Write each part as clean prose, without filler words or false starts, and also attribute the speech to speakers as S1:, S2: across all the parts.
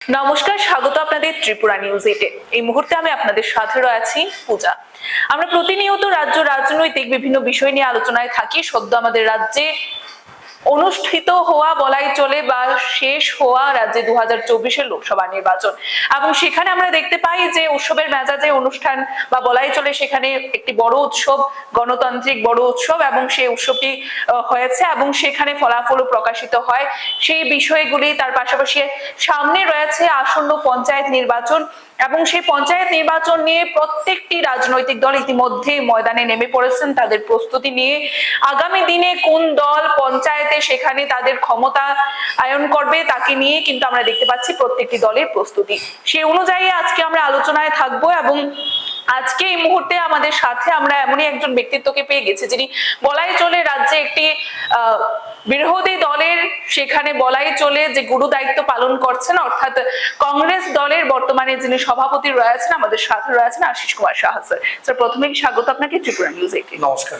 S1: নমস্কার, স্বাগত আপনাদের ত্রিপুরা নিউজ 8-এ। এই মুহূর্তে আমি আপনাদের সাথে রয়েছি পূজা। আমরা প্রতিনিয়ত রাজ্য রাজনৈতিক বিভিন্ন বিষয় নিয়ে আলোচনায় থাকি। সদ্য আমাদের রাজ্যে অনুষ্ঠিত হওয়া বলাই চলে বা শেষ হওয়া রাজ্যে 2024-এর লোকসভা নির্বাচন, এবং সেখানে আমরা দেখতে পাই যে উৎসবের মেজাজে অনুষ্ঠান বা বলাই চলে সেখানে একটি বড় উৎসব, গণতান্ত্রিক বড় উৎসব, এবং সেই উৎসবটি হয়েছে এবং সেখানে ফলাফলও প্রকাশিত হয়। সেই বিষয়গুলি তার পাশাপাশি সামনে রয়েছে আসন্ন পঞ্চায়েত নির্বাচন, এবং সেই পঞ্চায়েত নির্বাচন নিয়ে প্রত্যেকটি রাজনৈতিক দল ইতিমধ্যে ময়দানে নেমে পড়েছেন তাদের প্রস্তুতি নিয়ে। আগামী দিনে কোন দল পঞ্চায়েতে সেখানে তাদের ক্ষমতা আয়ন করবে তাকে নিয়ে কিন্তু আমরা দেখতে পাচ্ছি প্রত্যেকটি দলের প্রস্তুতি। সেই অনুযায়ী আজকে আমরা আলোচনায় থাকবো, এবং আজকে এই মুহূর্তে আমাদের সাথে আমরা এমনই একজন ব্যক্তিত্বকে পেয়ে গেছি যিনি বলাই চলে রাজ্যে একটি বিরোধী দলের সেখানে বলাই চলে যে গুরু দায়িত্ব পালন করছেন, অর্থাৎ কংগ্রেস দলের বর্তমানে যিনি সভাপতি রয়েছেন, আমাদের সাথে রয়েছেন আশিস কুমার সাহা স্যার। স্যার, প্রথমেই স্বাগত আপনাকে ত্রিপুরা নিউজ 8-এ।
S2: নমস্কার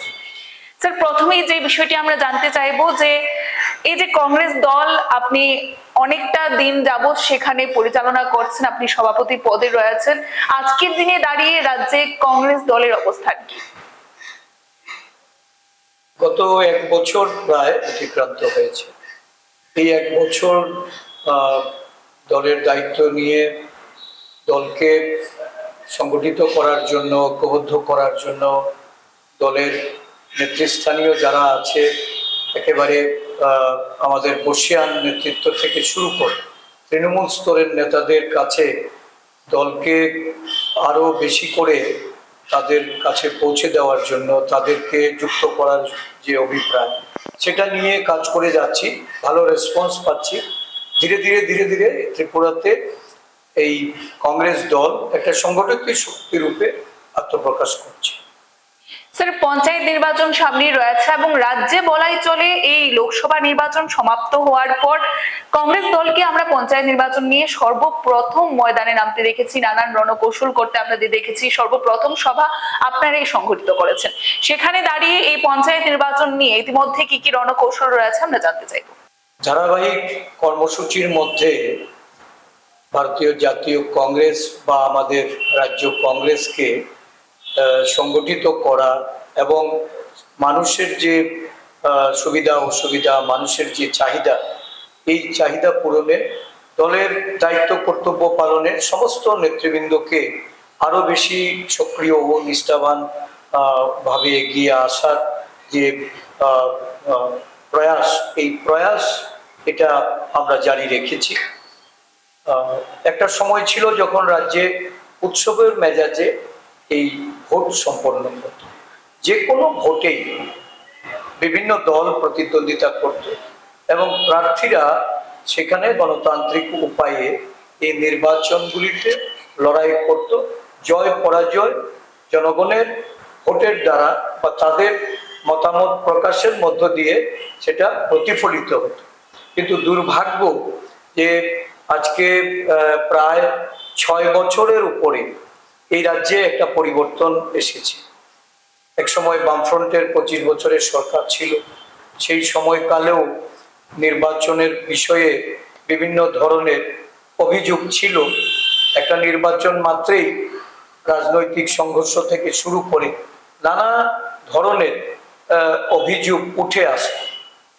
S1: স্যার, প্রথমেই যে বিষয়টি আমরা জানতে চাইবো যে এই যে কংগ্রেস দল আপনি অনেকটা দিন যাবৎ সেখানে পরিচালনা করছেন, আপনি সভাপতি পদে রয়েছেন, আজকের দিনে দাঁড়িয়ে রাজ্যে কংগ্রেস দলের অবস্থান কি?
S2: গত এক বছর প্রায় অতিক্রান্ত হয়েছে। এই এক বছর দলের দায়িত্ব নিয়ে দলকে সংগঠিত করার জন্য, ঐক্যবদ্ধ করার জন্য দলের নেতৃস্থানীয় যারা আছে, একেবারে আমাদের বর্ষিয়ান নেতৃত্ব থেকে শুরু করে তৃণমূল স্তরের নেতাদের কাছে দলকে আরো বেশি করে তাদের কাছে পৌঁছে দেওয়ার জন্য, তাদেরকে যুক্ত করার যে অভিপ্রায়, সেটা নিয়ে কাজ করে যাচ্ছি। ভালো রেসপন্স পাচ্ছি। ধীরে ধীরে ধীরে ধীরে ত্রিপুরাতে এই কংগ্রেস দল একটা সংগঠিত শক্তি রূপে আত্মপ্রকাশ করছে।
S1: স্যার, পঞ্চায়েত নির্বাচন সামনে রয়েছে এবং রাজ্যে বলাই চলে এই লোকসভা নির্বাচন সমাপ্ত হওয়ার পর কংগ্রেস দলকে আমরা পঞ্চায়েত নির্বাচন নিয়ে সর্বপ্রথম ময়দানে নামতে দেখেছি, নানান রণকৌশল করতে আপনাদের দেখেছি। সর্বপ্রথম সভা আপনারাই সংগঠিত করেছেন। সেখানে দাঁড়িয়ে এই পঞ্চায়েত নির্বাচন নিয়ে ইতিমধ্যে কি কি রণকৌশল রয়েছে আমরা জানতে চাইব।
S2: ধারাবাহিক কর্মসূচির মধ্যে ভারতীয় জাতীয় কংগ্রেস বা আমাদের রাজ্য কংগ্রেসকে সংগঠিত করা এবং মানুষের যে সুবিধা অসুবিধা, মানুষের যে চাহিদা, এই চাহিদা পূরণে দলের দায়িত্ব কর্তব্য পালনে সমস্ত নেতৃবৃন্দকে আরো বেশি সক্রিয় ও নিষ্ঠাবান ভাবে এগিয়ে আসার যে প্রয়াস, এই প্রয়াস এটা আমরা জারি রেখেছি। একটা সময় ছিল যখন রাজ্যে উৎসবের মেজাজে এই ভোট সম্পন্ন হতো। যে কোনো ভোটেই বিভিন্ন দল প্রতিদ্বন্দ্বিতা করত এবং প্রার্থীরা সেখানে গণতান্ত্রিক উপায়ে এই নির্বাচনগুলিতে লড়াই করত। জয় পরাজয় জনগণের ভোটের দ্বারা বা তাদের মতামত প্রকাশের মধ্য দিয়ে সেটা প্রতিফলিত হতো। কিন্তু দুর্ভাগ্য যে আজকে প্রায় 6 বছরের উপরে এই রাজ্যে একটা পরিবর্তন এসেছে। এক সময় বামফ্রন্টের 25 বছরের সরকার ছিল। সেই সময়কালেও নির্বাচনের বিষয়ে বিভিন্ন ধরনের অভিযোগ ছিল। একটা নির্বাচন মাত্রেই রাজনৈতিক সংঘর্ষ থেকে শুরু করে নানা ধরনের অভিযোগ উঠে আসে।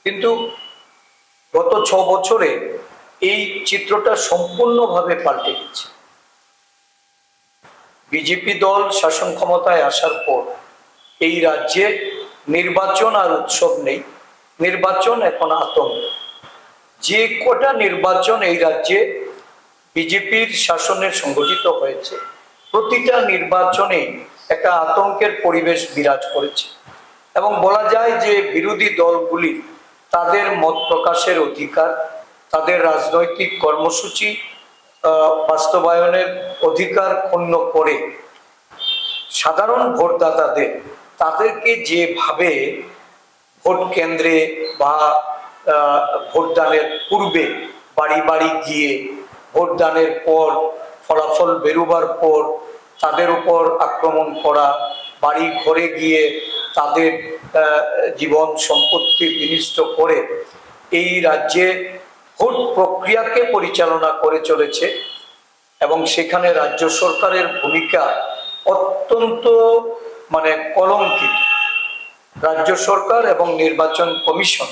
S2: কিন্তু গত 6 বছরে এই চিত্রটা সম্পূর্ণভাবে পাল্টে গেছে। বিজেপি দল শাসন ক্ষমতায় আসার পর এই রাজ্যে নির্বাচন আর উৎসব নেই, নির্বাচন এখন আতঙ্ক। যে কটা নির্বাচন এই রাজ্যে বিজেপির শাসনে সংগঠিত হয়েছে, প্রতিটা নির্বাচনে একটা আতঙ্কের পরিবেশ বিরাজ করেছে। এবং বলা যায় যে বিরোধী দলগুলি তাদের মত প্রকাশের অধিকার, তাদের রাজনৈতিক কর্মসূচি বাস্তবায়নের অধিকার ক্ষুণ্ণ করে সাধারণ ভোটদাতাদের, তাদেরকে যেভাবে ভোট কেন্দ্রে বা ভোটদানের পূর্বে বাড়ি বাড়ি গিয়ে ভোটদানের পর ফলাফল বেরোবার পর তাদের উপর আক্রমণ করা, বাড়ি ঘরে গিয়ে তাদের জীবন সম্পত্তি বিনষ্ট করে এই রাজ্যে ভোট প্রক্রিয়াকে পরিচালনা করে চলেছে এবং সেখানে রাজ্য সরকারের ভূমিকা অত্যন্ত কলঙ্কিত। রাজ্য সরকার এবং নির্বাচন কমিশন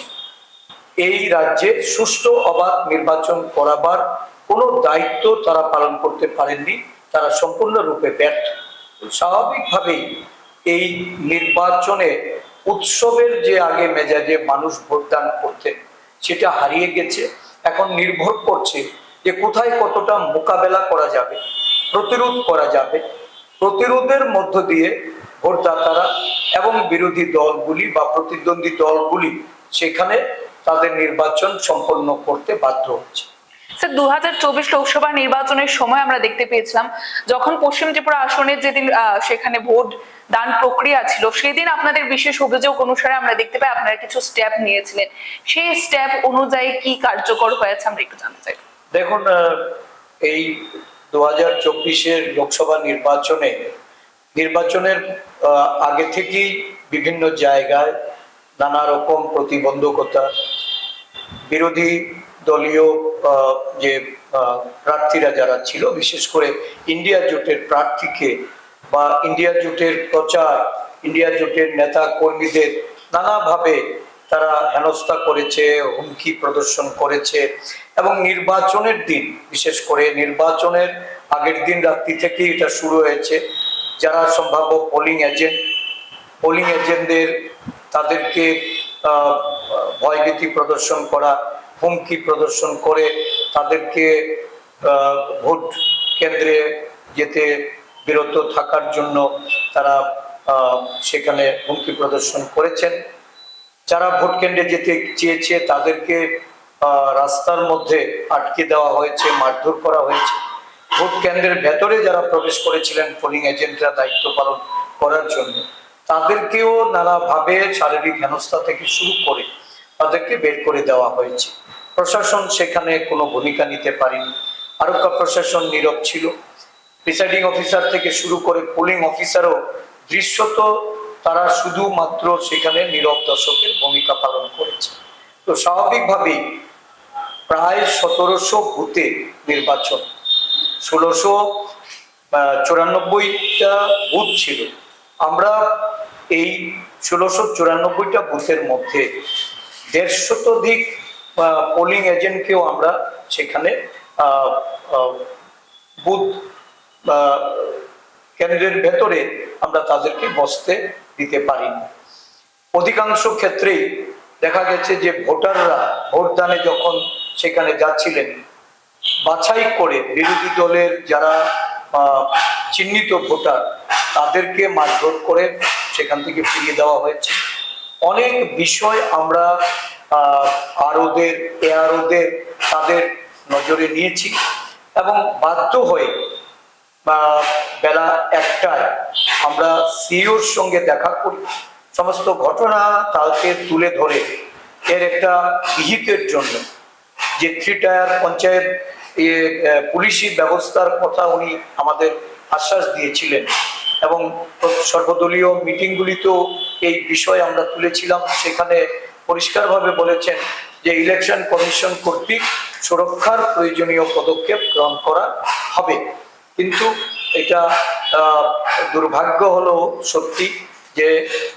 S2: এই রাজ্যে সুষ্ঠু অবাধ নির্বাচন করাবার কোনো দায়িত্ব তারা পালন করতে পারেননি, তারা সম্পূর্ণরূপে ব্যর্থ। স্বাভাবিকভাবেই এই নির্বাচনে উৎসবের যে আগে মেজাজে মানুষ ভোটদান করতেন সেটা হারিয়ে গেছে। এখন নির্ভর করছে যে কোথায় কতটা মোকাবেলা করা যাবে, প্রতিরোধ করা যাবে। প্রতিরোধের মধ্য দিয়ে ভোটদাতারা এবং বিরোধী দলগুলি বা প্রতিদ্বন্দ্বী দলগুলি সেখানে তাদের নির্বাচন সম্পন্ন করতে বাধ্য হচ্ছে।
S1: স্যার, 2024 লোকসভা নির্বাচনের সময় আমরা দেখতে পেয়েছিলাম যখন পশ্চিম ত্রিপুরা আসনের যেদিন সেখানে ভোট দান প্রক্রিয়া ছিল, সেদিন আপনাদের বিশেষ অভিযোগ অনুসারে আমরা দেখতে পাই আপনারা কিছু স্টেপ নিয়েছিলেন। সেই স্টেপ অনুযায়ী কি কার্যকর হয়েছে আমরা একটু জানতে চাই।
S2: দেখুন, এই 2024-এর লোকসভা নির্বাচনের আগে থেকেই বিভিন্ন জায়গায় নানা রকম প্রতিবন্ধকতা, বিরোধী দলীয় যে প্রার্থীরা যারা ছিল, বিশেষ করে ইন্ডিয়া জোটের প্রার্থীকে বা ইন্ডিয়া জোটের প্রচার, ইন্ডিয়া জোটের নেতা কর্মীদের নানাভাবে তারা হেনস্থা করেছে, হুমকি প্রদর্শন করেছে। এবং নির্বাচনের দিন, বিশেষ করে নির্বাচনের আগের দিন রাত্রি থেকেই এটা শুরু হয়েছে। যারা সম্ভাব্য পোলিং এজেন্টদের তাদেরকে ভয়ভীতি প্রদর্শন করা, হুমকি প্রদর্শন করে তাদেরকে ভোট কেন্দ্রে যেতে বিরত থাকার জন্য তারা সেখানে হুমকি প্রদর্শন করেছেন। যারা ভোট কেন্দ্রে যেতে চেয়েছে তাদেরকে রাস্তার মধ্যে আটকে দেওয়া হয়েছে, মারধর করা হয়েছে। ভোট কেন্দ্রের ভেতরে যারা প্রবেশ করেছিলেন পোলিং এজেন্টরা দায়িত্ব পালন করার জন্য, তাদেরকেও নানাভাবে শারীরিক হেনস্থা থেকে শুরু করে তাদেরকে বের করে দেওয়া হয়েছে। প্রশাসন সেখানে কোনো ভূমিকা নিতে পারেনি, আরক্ষা প্রশাসন নীরব ছিল। প্রিসাইডিং অফিসার থেকে শুরু করে পোলিং অফিসারও দৃশ্যত তারা শুধুমাত্র সেখানে নীরব দর্শকের ভূমিকা পালন করেছে। তো স্বাভাবিকভাবেই প্রায় 1700 বুথে নির্বাচন, 1694টা বুথ ছিল। আমরা এই 1694টা বুথের মধ্যে 150 শতাধিক পোলিং এজেন্টকেও আমরা সেখানে বুথ কেন্দ্রের ভেতরে আমরা তাদেরকে বসতে দিতে পারিনি। অধিকাংশ ক্ষেত্রেই দেখা গেছে যে ভোটাররা ভোটদানে যখন সেখানে যাচ্ছিলেন, বাছাই করে বিরোধী দলের যারা চিহ্নিত ভোটার তাদেরকে মারধর করে সেখান থেকে ফিরিয়ে দেওয়া হয়েছে। অনেক বিষয় আমরা এআরওদের তাদের নজরে নিয়েছি এবং বাধ্য হয়ে বেলা 1টায় আমরা সিইওর সঙ্গে দেখা করি। সমস্ত ঘটনা তাকে তুলে ধরে এর একটা বিহিতের জন্য যে 3 টায়ার পঞ্চায়েত পুলিশি ব্যবস্থার কথা উনি আমাদের আশ্বাস দিয়েছিলেন এবং সর্বদলীয় মিটিংগুলিতেও এই বিষয় আমরা তুলেছিলাম। সেখানে পরিষ্কারভাবে বলেছেন যে ইলেকশন কমিশন কর্তৃক সুরক্ষার প্রয়োজনীয় পদক্ষেপ গ্রহণ করা হবে। কিন্তু এটা দুর্ভাগ্য হলো সত্যি যে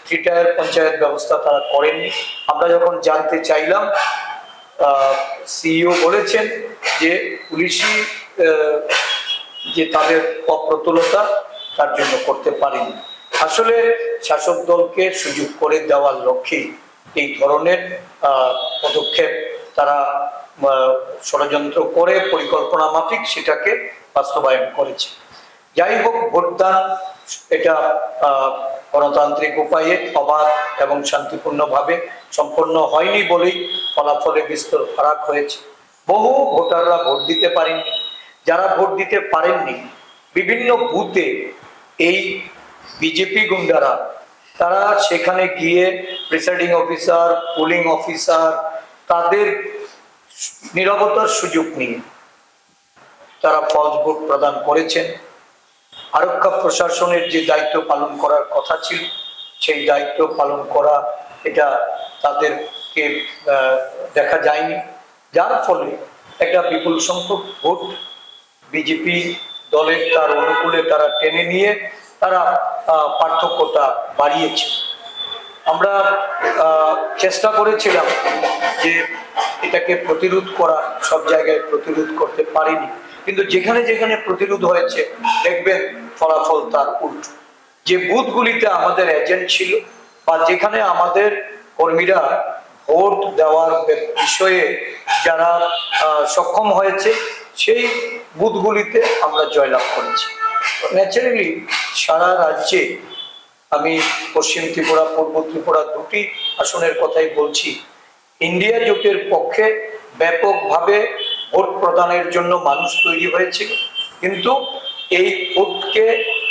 S2: 3 টায়ার পঞ্চায়েত ব্যবস্থা তারা করেননি। আমরা যখন জানতে চাইলাম, সিইও বলেছেন যে পুলিশি যে তাদের অপ্রতুলতা তার জন্য করতে পারেনি। আসলে শাসক দলকে সুযোগ করে দেওয়ার লক্ষ্যে এই ধরনের পদক্ষেপ তারা ষড়যন্ত্র করে পরিকল্পনা মাফিক সেটাকে বাস্তবায়ন করেছে। যাই হোক, ভোটদান এটা গণতান্ত্রিক উপায়ে অবাধ এবং শান্তিপূর্ণভাবে সম্পন্ন হয়নি বলেই ফলাফলে বিস্তর ফারাক হয়েছে। বহু ভোটাররা ভোট দিতে পারেননি। যারা ভোট দিতে পারেননি, বিভিন্ন বুথে এই বিজেপি গুন্ডারা তারা সেখানে গিয়ে প্রিসাইডিং অফিসার, পোলিং অফিসার তাদের নীরবতার সুযোগ নিয়ে তারা ফলস ভোট প্রদান করেছেন। আরক্ষা প্রশাসনের যে দায়িত্ব পালন করার কথা ছিল সেই দায়িত্ব পালন করা এটা তাদেরকে দেখা যায়নি। যার ফলে একটা বিপুল সংখ্যক ভোট বিজেপি দলের তার অনুকূলে তারা টেনে নিয়ে তারা পার্থক্যটা বাড়িয়েছে। আমরা চেষ্টা করেছিলাম যে এটাকে প্রতিরোধ করা, সব জায়গায় প্রতিরোধ করতে পারিনি, কিন্তু যেখানে যেখানে প্রতিরোধ হয়েছে দেখবেন ফলাফল তার উল্টো। যে বুথগুলিতে আমাদের এজেন্ট ছিল বা যেখানে আমাদের কর্মীরা ভোট দেওয়ার বিষয়ে যারা সক্ষম হয়েছে সেই বুথগুলিতে আমরা জয়লাভ করেছি। ন্যাচারালি সারা রাজ্যে, আমি পশ্চিম ত্রিপুরা, পূর্ব ত্রিপুরা দুটি আসনের কথাই বলছি, ইন্ডিয়া জোটের পক্ষে ব্যাপকভাবে ভোট প্রদানের জন্য মানুষ তৈরি হয়েছিল, কিন্তু এই ভোটকে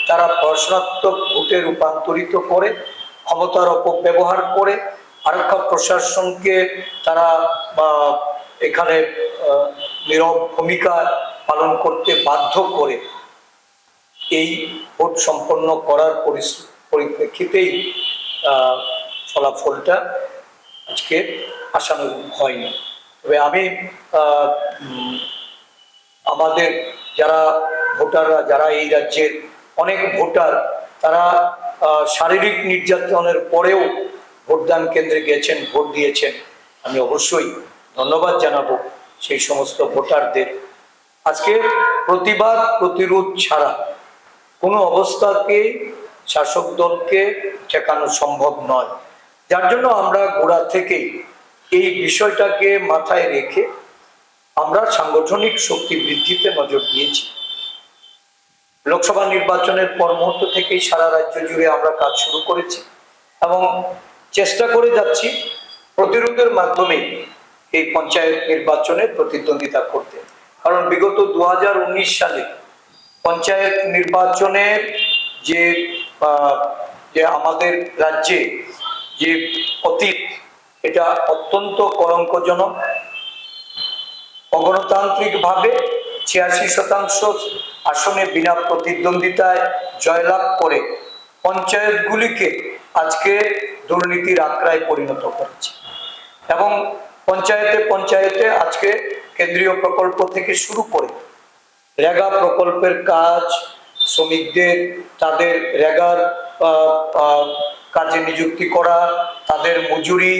S2: তারা প্রশ্নাত্মক ভোটে রূপান্তরিত করে, ক্ষমতার অপব্যবহার করে, আরক্ষা প্রশাসনকে তারা এখানে নীরব ভূমিকা পালন করতে বাধ্য করে এই ভোট সম্পন্ন করার পরিপ্রেক্ষিতেই ফলাফলটা আজকে আশানুরূপ হয়নি। তবে আমি আমাদের যারা ভোটাররা, যারা এই রাজ্যের অনেক ভোটার, তারা শারীরিক নির্যাতনের পরেও ভোটদান কেন্দ্রে গেছেন, ভোট দিয়েছেন, আমি অবশ্যই ধন্যবাদ জানাবো সেই সমস্ত ভোটারদের। আজকে প্রতিবাদ প্রতিরোধ ছাড়া কোনো অবস্থাকে শাসক দলকে ঠেকানো সম্ভব নয়, যার জন্য আমরা গোড়া থেকেই এই বিষয়টাকে মাথায় রেখে আমরা সাংগঠনিক শক্তি বৃদ্ধিতে নজর দিয়েছি। লোকসভা নির্বাচনের পর মুহূর্ত থেকেই সারা রাজ্য জুড়ে আমরা কাজ শুরু করেছি এবং চেষ্টা করে যাচ্ছি প্রতিরোধের মাধ্যমে এই পঞ্চায়েত নির্বাচনে প্রতিদ্বন্দ্বিতা করতে। কারণ বিগত 2019 সালে পঞ্চায়েত নির্বাচনের যে আমাদের রাজ্যে যে অতীত, এটা অত্যন্ত কলঙ্কজনক। অগণতান্ত্রিকভাবে 86% আসনে বিনা প্রতিদ্বন্দ্বিতায় জয়লাভ করে পঞ্চায়েতগুলিকে আজকে দুর্নীতির আখড়ায় পরিণত করেছে এবং পঞ্চায়েতে পঞ্চায়েতে আজকে কেন্দ্রীয় প্রকল্প থেকে শুরু করে রেগা প্রকল্পের কাজ, শ্রমিকদের তাদের রেগার কাজে নিযুক্তি করা, তাদের মজুরি,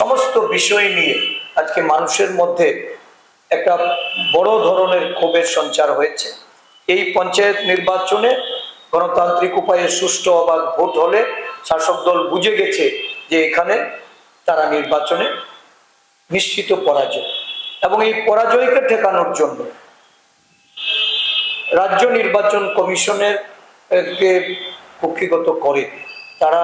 S2: সমস্ত বিষয় নিয়ে আজকে মানুষের মধ্যে একটা বড় ধরনের ক্ষোভের সঞ্চার হয়েছে। এই পঞ্চায়েত নির্বাচনে গণতান্ত্রিক উপায়ে সুষ্ঠু অবাধ ভোট হলে শাসক দল বুঝে গেছে যে এখানে তারা নির্বাচনে নিশ্চিত পরাজয়, এবং এই পরাজয়কে ঠেকানোর জন্য রাজ্য নির্বাচন কমিশনের কে কক্ষিগত করে তারা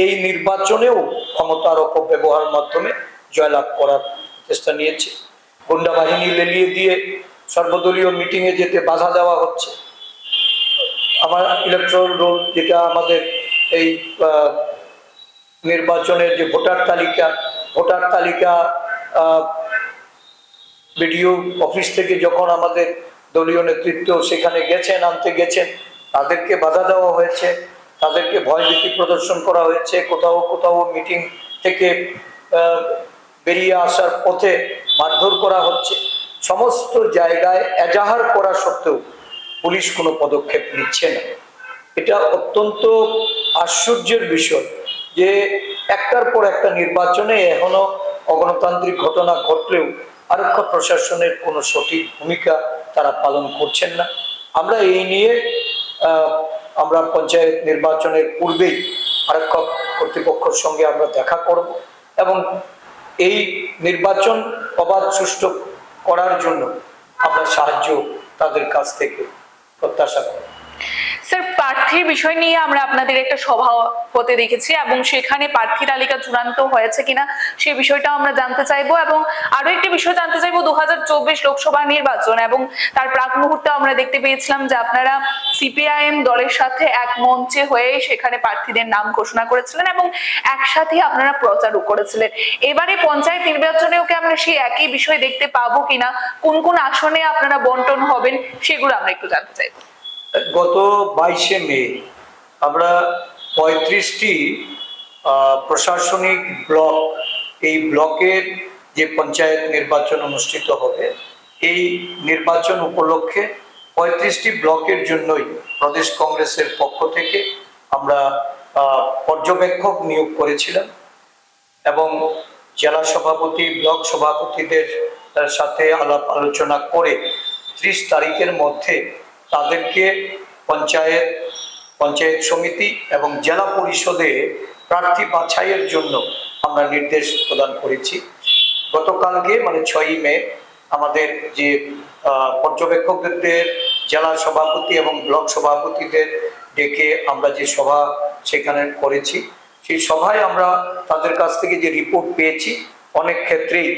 S2: এই নির্বাচনেও ক্ষমতার অপব্যবহার মাধ্যমে জয়লাভ করার চেষ্টা নিয়েছে। গুন্ডা বাহিনী লেলিয়ে দিয়ে সর্বদলীয় মিটিংয়ে যেতে বাধা দেওয়া হচ্ছে। আমার ইলেকট্রাল রোল, যেটা আমাদের এই নির্বাচনের যে ভোটার তালিকা বিডিও অফিস থেকে যখন আমাদের দলীয় নেতৃত্ব সেখানে গেছেন, আনতে গেছেন, তাদেরকে বাধা দেওয়া হয়েছে, তাদেরকে ভয়ভীতি প্রদর্শন করা হয়েছে। কোথাও কোথাও মিটিং থেকে বেরিয়ে আসার পথে মারধর করা হচ্ছে। সমস্ত জায়গায় এজাহার করা সত্ত্বেও পুলিশ কোনো পদক্ষেপ নিচ্ছে না। এটা অত্যন্ত আশ্চর্যের বিষয় যে একটার পর একটা নির্বাচনে এখনো অগণতান্ত্রিক ঘটনা ঘটলেও আরক্ষা প্রশাসনের কোনো সঠিক ভূমিকা তারা পালন করছেন না। আমরা এই নিয়ে আমরা পঞ্চায়েত নির্বাচনের পূর্বেই আরক্ষা কর্তৃপক্ষের সঙ্গে আমরা দেখা করব এবং এই নির্বাচন অবাধ সুষ্ঠু করার জন্য আমরা সাহায্য তাদের কাছ থেকে প্রত্যাশা করি।
S1: স্যার, প্রার্থীর বিষয় নিয়ে আমরা আপনাদের একটা সভা হতে দেখেছি এবং সেখানে প্রার্থী তালিকা চূড়ান্ত হয়েছে কিনা সেই বিষয়টা আমরা জানতে চাইবো, এবং আরো একটি বিষয় জানতে চাইবো 2024 লোকসভা নির্বাচন এবং তার প্রাক মুহূর্তে আমরা দেখতে পেয়েছিলাম যে আপনারা সিপিআইএম দলের সাথে এক মঞ্চে হয়ে সেখানে প্রার্থীদের নাম ঘোষণা করেছিলেন এবং একসাথে আপনারা প্রচারও করেছিলেন। এবারে পঞ্চায়েত নির্বাচনেও কি আমরা সেই একই বিষয় দেখতে পাবো কিনা, কোন কোন আসনে আপনারা বন্টন হবেন, সেগুলো আমরা একটু জানতে চাইবো।
S2: গত 22শে মে আমরা 35টি প্রশাসনিক ব্লক, এই ব্লকের যে পঞ্চায়েত নির্বাচন অনুষ্ঠিত হবে, এই নির্বাচন উপলক্ষে 35টি ব্লকের জন্যই প্রদেশ কংগ্রেসের পক্ষ থেকে আমরা পর্যবেক্ষক নিয়োগ করেছিলাম এবং জেলা সভাপতি ব্লক সভাপতিদের সাথে আলাপ আলোচনা করে 30 তারিখের মধ্যে তাদেরকে পঞ্চায়েত সমিতি এবং জেলা পরিষদে প্রার্থী বাছাইয়ের জন্য আমরা নির্দেশ প্রদান করেছি। গতকালকে মানে 6ই মে আমাদের যে পর্যবেক্ষকদের জেলা সভাপতি এবং ব্লক সভাপতিদের ডেকে আমরা যে সভা সেখানে করেছি, সেই সভায় আমরা তাদের কাছ থেকে যে রিপোর্ট পেয়েছি, অনেক ক্ষেত্রেই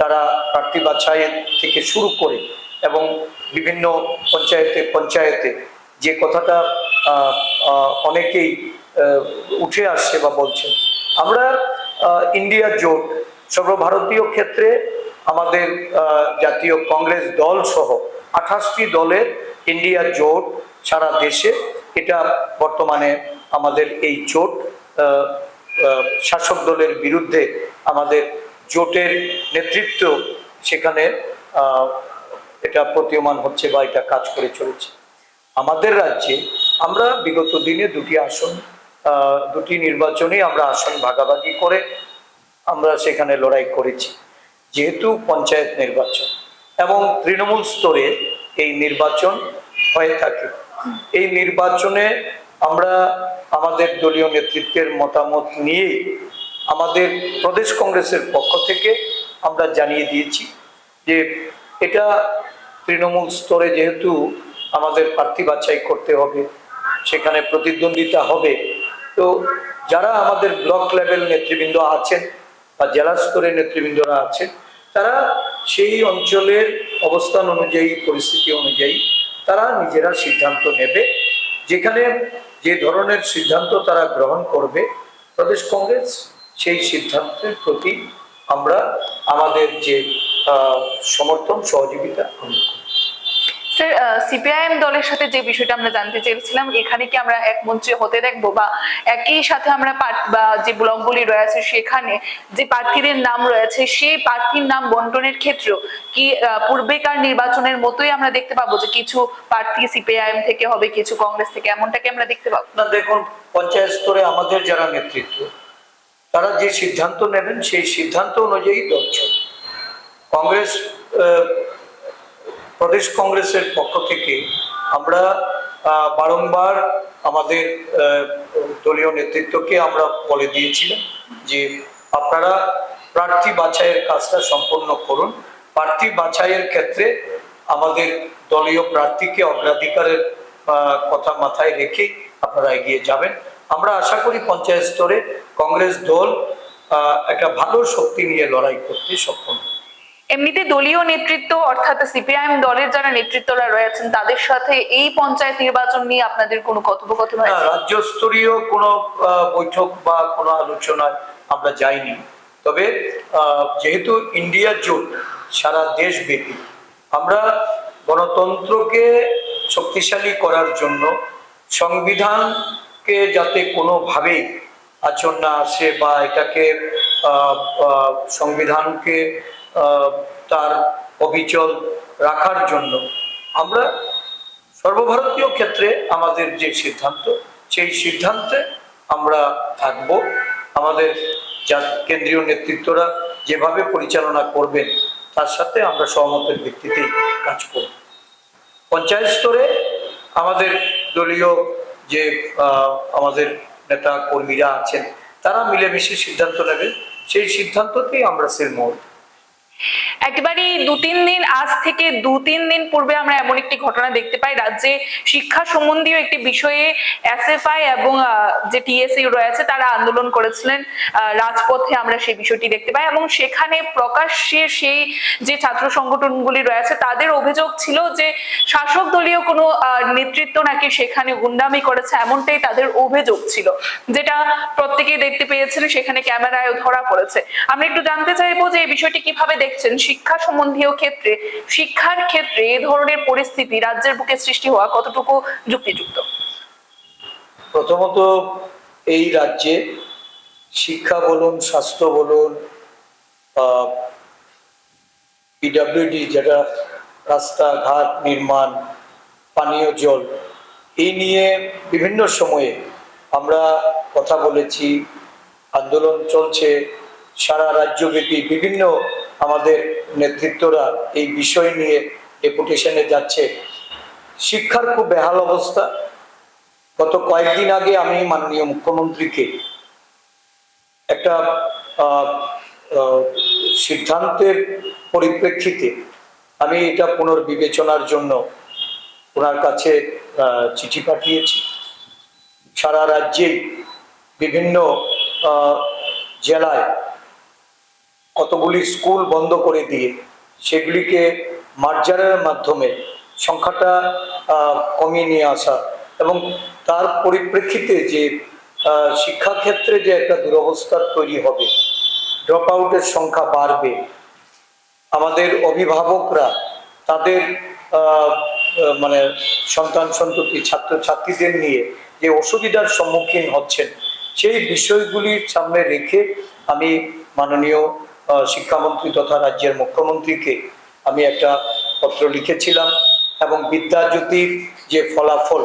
S2: তারা প্রার্থী বাছাইয়ের থেকে শুরু করে এবং বিভিন্ন পঞ্চায়েতে যে কথাটা অনেকেই উঠে আসছে বা বলছেন, আমরা ইন্ডিয়া জোট সর্বভারতীয় ক্ষেত্রে আমাদের জাতীয় কংগ্রেস দল সহ 28টি দলের ইন্ডিয়া জোট সারা দেশে, এটা বর্তমানে আমাদের এই জোট শাসক দলের বিরুদ্ধে আমাদের জোটের নেতৃত্ব সেখানে এটা প্রতীয়মান হচ্ছে বা এটা কাজ করে চলেছে। আমাদের রাজ্যে আমরা বিগত দিনে দুটি নির্বাচনে আমরা আসন ভাগাভাগি করে আমরা সেখানে লড়াই করেছি। যেহেতু পঞ্চায়েত নির্বাচন এবং তৃণমূল স্তরে এই নির্বাচন হয়ে থাকে, এই নির্বাচনে আমরা আমাদের দলীয় নেতৃত্বের মতামত নিয়ে আমাদের প্রদেশ কংগ্রেসের পক্ষ থেকে আমরা জানিয়ে দিয়েছি যে এটা তৃণমূল স্তরে যেহেতু আমাদের প্রার্থী বাছাই করতে হবে, সেখানে প্রতিদ্বন্দ্বিতা হবে, তো যারা আমাদের ব্লক লেভেল নেতৃবৃন্দ আছেন বা জেলা স্তরের নেতৃবৃন্দরা আছেন, তারা সেই অঞ্চলের অবস্থান অনুযায়ী পরিস্থিতি অনুযায়ী তারা নিজেরা সিদ্ধান্ত নেবে। যেখানে যে ধরনের সিদ্ধান্ত তারা গ্রহণ করবে, প্রদেশ কংগ্রেস সেই সিদ্ধান্তের প্রতি আমরা আমাদের যে সমর্থন সহযোগিতা আমরা করব।
S1: স্যার, সিপিআইএম দলের সাথে যে বিষয়টা আমরা জানতে চেয়েছিলাম, এখানে কি আমরা এক মঞ্চে হতে দেখবো বা একই সাথে আমরা বা যে ব্লকগুলি রয়েছে সেখানে যে প্রার্থীদের নাম রয়েছে সেই প্রার্থীর নাম বন্টনের ক্ষেত্রেও কি পূর্বেকার নির্বাচনের মতোই আমরা দেখতে পাবো যে কিছু প্রার্থী সিপিআইএম থেকে হবে, কিছু কংগ্রেস থেকে, এমনটাকে আমরা দেখতে পাবো?
S2: না, দেখুন, পঞ্চায়েত স্তরে আমাদের যারা নেতৃত্ব তারা যে সিদ্ধান্ত নেবেন সেই সিদ্ধান্ত অনুযায়ী দল চলবে। কংগ্রেস প্রদেশ কংগ্রেসের পক্ষ থেকে আমরা বারংবার আমাদের দলীয় নেতৃত্বকে আমরা বলে দিয়েছিলাম যে আপনারা প্রার্থী বাছাইয়ের কাজটা সম্পন্ন করুন। প্রার্থী বাছাইয়ের ক্ষেত্রে আমাদের দলীয় প্রার্থীকে অগ্রাধিকারের কথা মাথায় রেখে আপনারা এগিয়ে যাবেন। আমরা আশা করি পঞ্চায়েত স্তরে কংগ্রেস দল একটা ভালো শক্তি নিয়ে লড়াই করতে সক্ষম হবে।
S1: এমনিতে দলীয় নেতৃত্ব অর্থাৎ সিপিআইএম দলের যারা নেতৃত্বরা রয়েছেন তাদের সাথে এই পঞ্চায়েত নির্বাচন নিয়ে আপনাদের কোনো কথোপকথন হয়েছে?
S2: রাজ্য স্তরীয় কোনো বৈঠক বা কোনো আলোচনায় আমরা যাইনি। তবে যেহেতু ইন্ডিয়া জোট সারা দেশব্যাপী, আমরা গণতন্ত্রকে শক্তিশালী করার জন্য সংবিধানকে যাতে কোনোভাবেই আচরণ না আসে বা এটাকে সংবিধানকে তার অবিচল রাখার জন্য আমরা সর্বভারতীয় ক্ষেত্রে আমাদের যে সিদ্ধান্ত, সেই সিদ্ধান্তে আমরা থাকব। আমাদের যা কেন্দ্রীয় নেতৃত্বরা যেভাবে পরিচালনা করবেন তার সাথে আমরা সহমতের ভিত্তিতেই কাজ করব। পঞ্চায়েত স্তরে আমাদের দলীয় যে আমাদের নেতা কর্মীরা আছেন তারা মিলেমিশে সিদ্ধান্ত নেবেন, সেই সিদ্ধান্ততেই আমরা সিলমোহর।
S1: একেবারে আজ থেকে 2-3 দিন পূর্বে আমরা এমন একটি ঘটনা দেখতে পাই, রাজ্যে শিক্ষা সম্বন্ধীয় একটি বিষয়ে এসএফআই এবং যে টিএসসি রয়েছে তারা আন্দোলন করেছিলেন রাজপথে, আমরা সেই বিষয়টি দেখতে পাই এবং সেখানে প্রকাশ্যে সেই যে ছাত্র সংগঠনগুলি রয়েছে তাদের অভিযোগ ছিল যে শাসক দলীয় কোনো নেতৃত্ব নাকি সেখানে গুন্ডামি করেছে, এমনটাই তাদের অভিযোগ ছিল, যেটা প্রত্যেকেই দেখতে পেয়েছিল, সেখানে ক্যামেরায় ধরা পড়েছে। আমরা একটু জানতে চাইবো যে এই বিষয়টি কিভাবে দেখছেন, শিক্ষা সম্বন্ধীয় ক্ষেত্রে, শিক্ষার ক্ষেত্রে এই ধরনের পরিস্থিতি রাজ্যের বুকে সৃষ্টি হওয়া কতটুকু যুক্তিযুক্ত?
S2: প্রথমত, এই রাজ্যে শিক্ষা বলুন, স্বাস্থ্য বলুন, পিডব্লিউডি, যেটা রাস্তাঘাট নির্মাণ, পানীয় জল, এই নিয়ে বিভিন্ন সময়ে আমরা কথা বলেছি, আন্দোলন চলছে সারা রাজ্যব্যাপী। বিভিন্ন আমাদের নেতৃত্বরা এই বিষয় নিয়ে ডেপুটেশনে যাচ্ছে। শিক্ষার খুব বেহাল অবস্থা। গত কয়েকদিন আগে আমি মাননীয় মুখ্যমন্ত্রীকে একটা আহ, আহ, সিদ্ধান্তের পরিপ্রেক্ষিতে আমি এটা পুনর্বিবেচনার জন্য ওনার কাছে চিঠি পাঠিয়েছি। সারা রাজ্যে বিভিন্ন জেলায় কতগুলি স্কুল বন্ধ করে দিয়ে সেগুলিকে মার্জারের মাধ্যমে সংখ্যাটা কমিয়ে নিয়ে আসা, এবং তার পরিপ্রেক্ষিতে যে শিক্ষাক্ষেত্রে যে একটা দুরবস্থা তৈরি হবে, ড্রপ আউটের সংখ্যা বাড়বে, আমাদের অভিভাবকরা তাদের মানে সন্তান সন্ততি ছাত্রছাত্রীদের নিয়ে যে অসুবিধার সম্মুখীন হচ্ছেন, সেই বিষয়গুলির সামনে রেখে আমি মাননীয় শিক্ষামন্ত্রী তথা রাজ্যের মুখ্যমন্ত্রীকে আমি একটা পত্র লিখেছিলাম। এবং বিদ্যাজ্যোতির যে ফলাফল,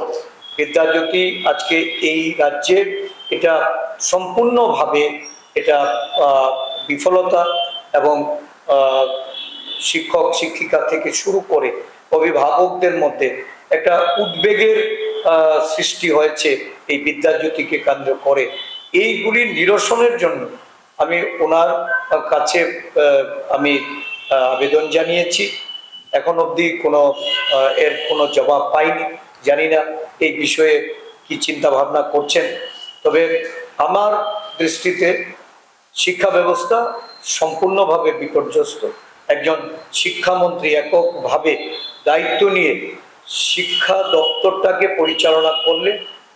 S2: বিদ্যাজ্যোতি আজকে এই রাজ্যের এটা সম্পূর্ণভাবে এটা বিফলতা, এবং শিক্ষক শিক্ষিকা থেকে শুরু করে অভিভাবকদের মধ্যে একটা উদ্বেগের সৃষ্টি হয়েছে এই বিদ্যাজ্যোতিকে কেন্দ্র করে। এইগুলি নিরসনের জন্য আমি ওনার কাছে আমি আবেদন জানিয়েছি। এখন অবধি এর কোনো জবাব পাইনি। জানি না এই বিষয়ে কি চিন্তা ভাবনা করছেন। তবে আমার দৃষ্টিতে শিক্ষা ব্যবস্থা সম্পূর্ণভাবে বিপর্যস্ত। একজন শিক্ষামন্ত্রী এককভাবে দায়িত্ব নিয়ে শিক্ষা দপ্তরটাকে পরিচালনা করলে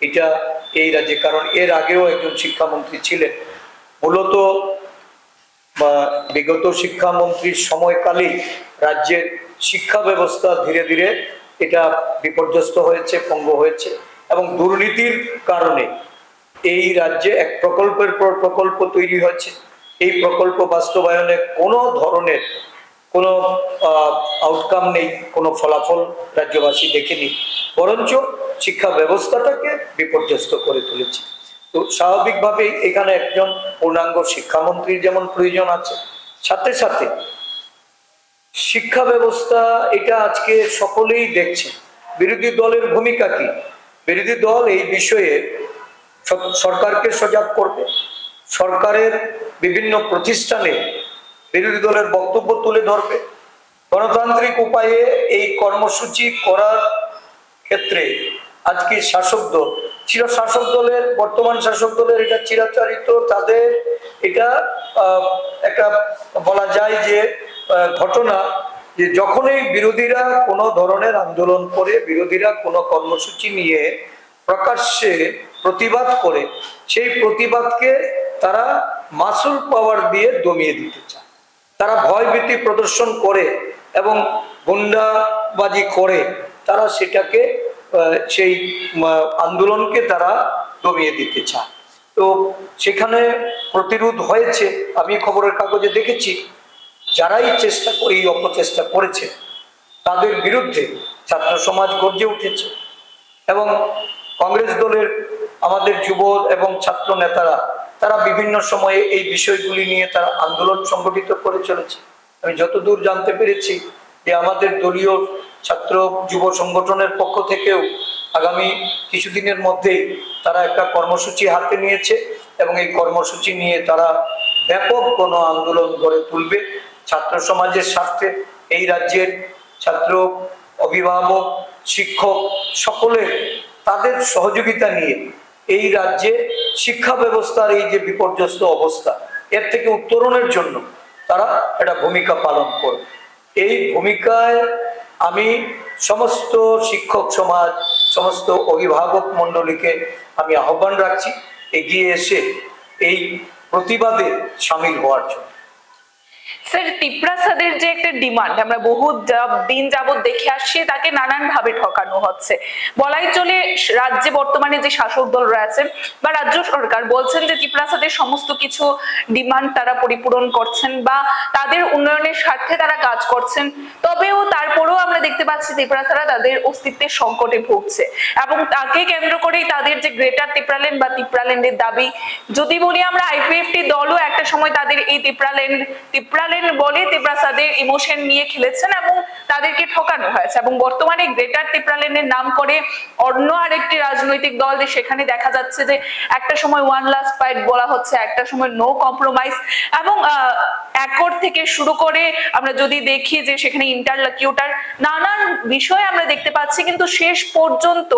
S2: এটা এই রাজ্যে, কারণ এর আগেও একজন শিক্ষামন্ত্রী ছিলেন, মূলত বা বিগত শিক্ষামন্ত্রীর সময়কালেই রাজ্যের শিক্ষা ব্যবস্থা ধীরে ধীরে এটা বিপর্যস্ত হয়েছে, পঙ্গু হয়েছে, এবং দুর্নীতির কারণে এই রাজ্যে এক প্রকল্পের পর প্রকল্প তৈরি হয়েছে। এই প্রকল্প বাস্তবায়নে কোনো ধরনের কোনো আউটকাম নেই, কোনো ফলাফল রাজ্যবাসী দেখেনি, বরঞ্চ শিক্ষা ব্যবস্থাটাকে বিপর্যস্ত করে তুলেছে। তো স্বাভাবিকভাবেই এখানে একজন পূর্ণাঙ্গ শিক্ষামন্ত্রীর যেমন প্রয়োজন আছে, সাথে সাথে শিক্ষা ব্যবস্থা এটা আজকে সকলেই দেখছে। বিরোধী দলের ভূমিকা কি? বিরোধী দল এই বিষয়ে সরকারকে সজাগ করবে, সরকারের বিভিন্ন প্রতিষ্ঠানে বিরোধী দলের বক্তব্য তুলে ধরবে, গণতান্ত্রিক উপায়ে এই কর্মসূচি করার ক্ষেত্রে আজকে শাসক দল ছিল, শাসক দলের বর্তমান শাসক দলের এটা চিরাচরিত, তাদের এটা একটা বলা যায় যে ঘটনা, যে যখনই বিরোধীরা কোনো ধরনের আন্দোলন করে, বিরোধীরা কোনো কর্মসূচি নিয়ে প্রকাশ্যে প্রতিবাদ করে, সেই প্রতিবাদকে তারা মাসুল পাওয়ার দিয়ে দমিয়ে দিতে চায়। তারা ভয়ভীতি প্রদর্শন করে এবং গুন্ডাবাজি করে তারা সেটাকে সেই আন্দোলনকে তারা দমিয়ে দিতে চায়। তো সেখানে প্রতিরোধ হয়েছে, আমি খবরের কাগজে দেখেছি। যারাই এই অপচেষ্টা করেছে তাদের বিরুদ্ধে ছাত্র সমাজ গর্জে উঠেছে, এবং কংগ্রেস দলের আমাদের যুব এবং ছাত্র নেতারা তারা বিভিন্ন সময়ে এই বিষয়গুলি নিয়ে তারা আন্দোলন সংগঠিত করে চলেছে। আমি যতদূর জানতে পেরেছি যে আমাদের দলীয় ছাত্র যুব সংগঠনের পক্ষ থেকেও আগামী কিছুদিনের মধ্যেই তারা একটা কর্মসূচি হাতে নিয়েছে, এবং এই কর্মসূচি নিয়ে তারা ব্যাপক গণ আন্দোলন গড়ে তুলবে ছাত্র সমাজের স্বার্থে। এই রাজ্যের ছাত্র, অভিভাবক, শিক্ষক সকলের তাদের সহযোগিতা নিয়ে এই রাজ্যে শিক্ষা ব্যবস্থার এই যে বিপর্যস্ত অবস্থা, এর থেকে উত্তরণের জন্য তারা একটা ভূমিকা পালন করবে। এই ভূমিকায় আমি সমস্ত শিক্ষক সমাজ, সমস্ত অভিভাবক মণ্ডলীকে আমি আহ্বান রাখছি এগিয়ে এসে এই প্রতিবাদে সামিল হওয়ার জন্য।
S1: স্যার, তিপ্রাসাদের যে একটা ডিমান্ড আমরা বহু দিন যাবত দেখে আসছি, তাকে নানান ভাবে ঠকানো হচ্ছে। বলাই চলে রাজ্যে বর্তমানে যে শাসক দল রয়েছেন বা রাজ্য সরকার বলছেন যে তিপ্রাসাদের সমস্ত কিছু ডিমান্ড তারা পরিপূরণ করছেন বা তাদের উন্নয়নের স্বার্থে তারা কাজ করছেন, তবেও তারপরেও আমরা দেখতে পাচ্ছি তিপ্রাসারা তাদের অস্তিত্বের সংকটে ভুগছে এবং তাকে কেন্দ্র করেই তাদের যে গ্রেটার তিপ্রাল্যান্ড বা তিপ্রাল্যান্ডের দাবি। যদি বলি আমরা আইপিএফটি দলও একটা সময় তাদের এই তিপ্রাল্যান্ড বলে তিপ্রাসাদের ইমোশন নিয়ে খেলেছেন এবং তাদেরকে ঠকানো হয়েছে, এবং বর্তমানে গ্রেটার তিপ্রাল্যান্ডের নাম করে অন্য আরেকটি রাজনৈতিক দল, সেখানে দেখা যাচ্ছে যে একটা সময় ওয়ান লাস্ট ফাইট বলা হচ্ছে, একটা সময় নো কম্প্রোমাইজ, এবং অ্যাকর্ড থেকে শুরু করে আমরা যদি দেখি যে সেখানে ইন্টারলকিউটার নানান বিষয় আমরা দেখতে পাচ্ছি, কিন্তু শেষ পর্যন্ত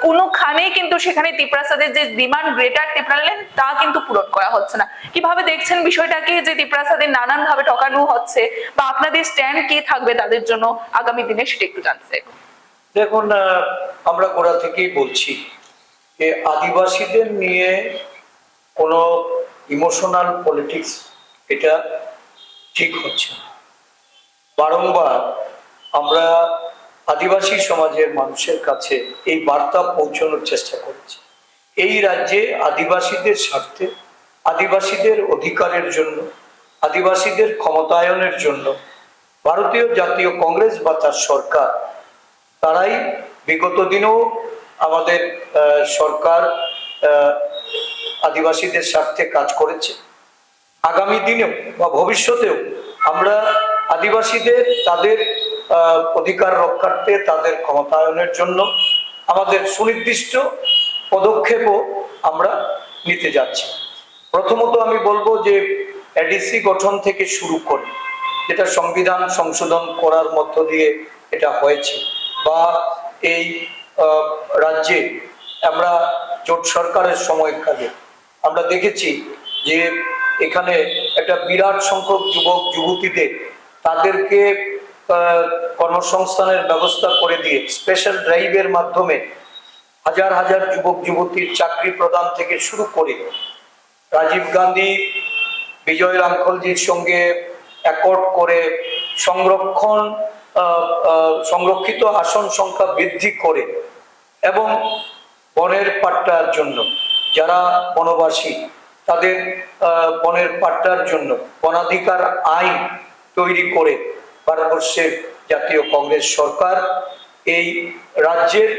S1: কোনোখানে কিন্তু সেখানে তিপ্রাসাদের যে ডিমান্ড গ্রেটার তিপ্রাল্যান্ড তা কিন্তু পূরণ করা হচ্ছে না। কিভাবে দেখছেন বিষয়টাকে, যে তিপ্রাসাদের নানান ভাবে ঠকানো হচ্ছে, বা আপনাদের স্ট্যান্ড কি থাকবে তাদের জন্য আগামী দিনে, সেটা একটু জানতে চাই।
S2: দেখুন, আমরা গোড়া থেকেই বলছি যে আদিবাসীদের নিয়ে কোনো ইমোশনাল পলিটিক্স এটা ঠিক হচ্ছে না। বারংবার আমরা আদিবাসী সমাজের মানুষের কাছে এই বার্তা পৌঁছানোর চেষ্টা করেছি। এই রাজ্যে আদিবাসীদের স্বার্থে, আদিবাসীদের অধিকারের জন্য, আদিবাসীদের ক্ষমতায়নের জন্য ভারতীয় জাতীয় কংগ্রেস বা তার সরকার, তারাই বিগত দিনেও আমাদের সরকার আদিবাসীদের স্বার্থে কাজ করেছে। আগামী দিনেও বা ভবিষ্যতেও আমরা আদিবাসীদের তাদের অধিকার রক্ষার্থে, তাদের ক্ষমতায়নের জন্য আমাদের সুনির্দিষ্ট পদক্ষেপও আমরা নিতে যাচ্ছি। প্রথমত আমি বলবো যে এডিসি গঠন থেকে শুরু করে, যেটা সংবিধান সংশোধন করার মধ্য দিয়ে এটা হয়েছে, বা এই রাজ্যে আমরা জোট সরকারের সময়কালে আমরা দেখেছি যে এখানে একটা বিরাট সংখ্যক যুবক যুবতীদের তাদেরকে কর্মসংস্থানের ব্যবস্থা করে দিয়ে স্পেশাল ড্রাইভের মাধ্যমে হাজার হাজার যুবক যুবতীর চাকরি প্রদান থেকে শুরু করে রাজীব গান্ধী বিজয় রামখলজির সঙ্গে অ্যাকর্ড করে সংরক্ষিত আসন সংখ্যা বৃদ্ধি করে, এবং বনের পাট্টার জন্য যারা বনবাসী তাদের বনের পাট্টার জন্য বনাধিকার আইন তৈরি করে ভারতবর্ষের জাতীয় কংগ্রেস সরকার এই রাজ্যের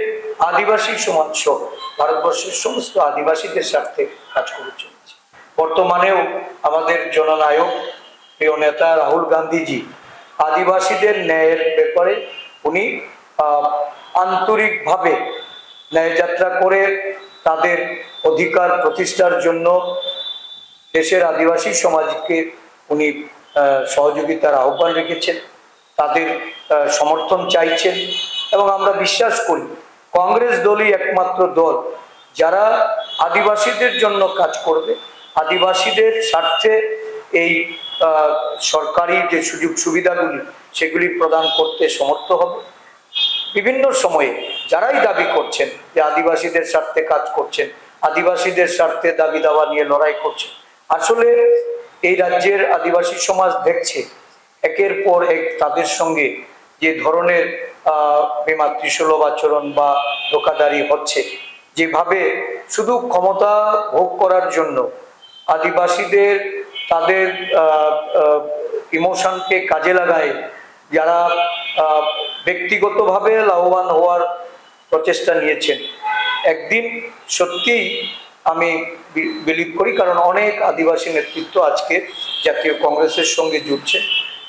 S2: আদিবাসী সমাজ সহ ভারতবর্ষের সমস্ত আদিবাসীদের স্বার্থে কাজ করে চলেছে। বর্তমানেও আমাদের জননায়ক প্রিয় নেতা রাহুল গান্ধীজি আদিবাসীদের ন্যায়ের ব্যাপারে উনি আন্তরিকভাবে ন্যায়যাত্রা করে তাদের অধিকার প্রতিষ্ঠার জন্য দেশের আদিবাসী সমাজকে উনি সহযোগিতার আহ্বান রেখেছেন, তাদের সমর্থন চাইছেন। এবং আমরা বিশ্বাস করি কংগ্রেস দলই একমাত্র দল যারা আদিবাসীদের জন্য কাজ করবে, আদিবাসীদের স্বার্থে এই সরকারি যে সুযোগ সুবিধাগুলি সেগুলি প্রদান করতে সমর্থ হবে। বিভিন্ন সময়ে যারাই দাবি করছেন যে আদিবাসীদের স্বার্থে কাজ করছেন, আদিবাসীদের স্বার্থে দাবি দাওয়া নিয়ে লড়াই করছেন, আসলে এই রাজ্যের আদিবাসী সমাজ দেখছে একের পর এক তাদের সঙ্গে যে ধরনের বিমাতৃসুলভ আচরণ বা ধোঁকাদারি হচ্ছে, যেভাবে শুধু ক্ষমতা ভোগ করার জন্য আদিবাসীদের তাদের ইমোশনকে কাজে লাগায় যারা ব্যক্তিগতভাবে লাভবান হওয়ার প্রচেষ্টা নিয়েছেন, একদিন সত্যিই আমি বিলিভ করি, কারণ অনেক আদিবাসী নেতৃত্ব আজকে জাতীয় কংগ্রেসের সঙ্গে জুড়ছে,